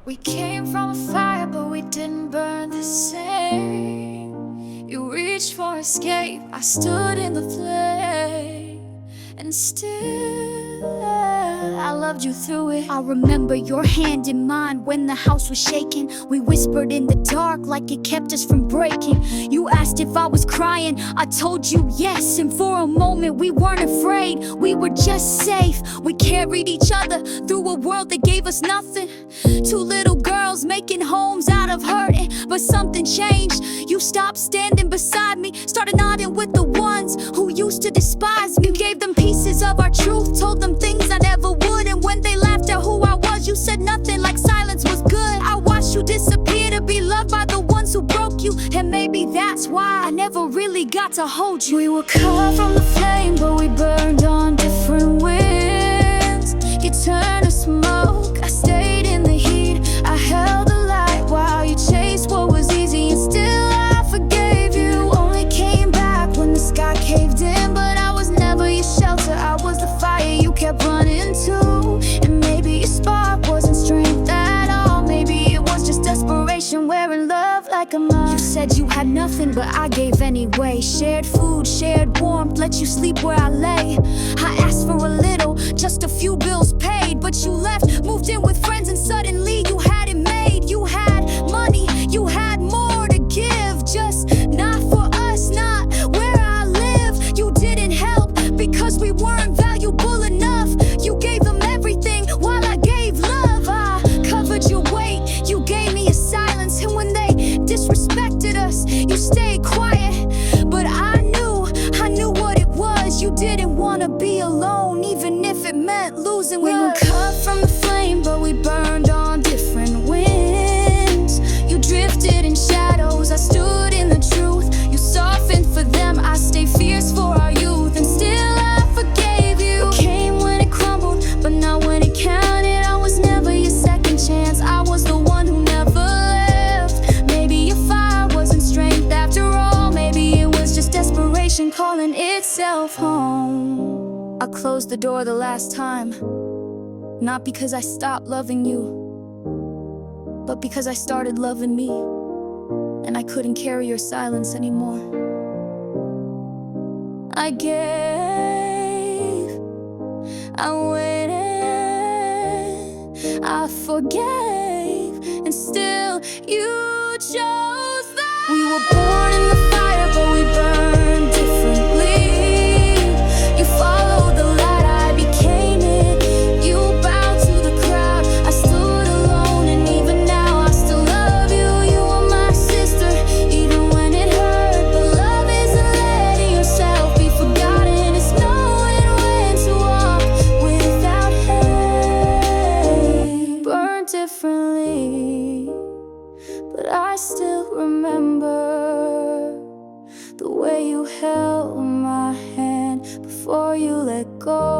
We came from a fire, but we didn't burn the same. You reached for escape, I stood in the flame. And still, I loved you through it. I remember your hand in mine when the house was shaking. We whispered in the dark like it kept us from breaking. You asked if I was crying, I told you yes. And for a moment we weren't afraid, we were just safe. We carried each other through a world that gave us nothing. Two little girls making homes out of hurting. But something changed, you stopped standing beside me, started nodding with the ones who used to despise me. You gave them pieces of our truth, told them things I never would. And when they laughed at who I was, you said nothing, like silence was good. I watched you disappear to be loved by the ones who broke you. And maybe that's why I never really got to hold you. We were cut from the flame, but we burned on different winds. You turned to smoke, I stayed in the heat. I held the light while you chased what was easy. And still I forgave you. Only came back when the sky caved in. But I was never your shelter, I was the fire you kept running to. And maybe your spark wasn't strength at all. Maybe it was just desperation wearing love like a mask. You said you had nothing, but I gave anyway. Shared food, shared warmth, let you sleep where I lay. I asked for a little, just a few bills paid. But you left, moved in with friends, and suddenly you had it made. You had money, you had more to give, just not for us, not where I live. You didn't help because we weren't valuable enough. You gave them everything while I gave love. I covered your weight, you gave me a silence. And when they disrespected us, you stayed quiet. But I knew what it was. You didn't want to be alone, even if it meant losing us. We were cut from the flame, but we burned on different winds. You drifted in shadows, I stood in the truth. You softened for them, I stayed fierce for our youth. And still I forgave you. It came when it crumbled, but not when it counted. I was never your second chance, I was the one who never left. Maybe your fire wasn't strength after all. Maybe it was just desperation calling itself home. I closed the door the last time, not because I stopped loving you, but because I started loving me. And I couldn't carry your silence anymore. I gave, I waited, I forgave, and still you chose that. We were born in the fire, but we burned differently. You followed the light, I became it. You bowed to the crowd, I stood alone. And even now I still love you. You were my sister, even when it hurt. But love isn't letting yourself be forgotten. It's knowing when to walk without hate. Burned differently, but I still remember the way you held my hand before you let go.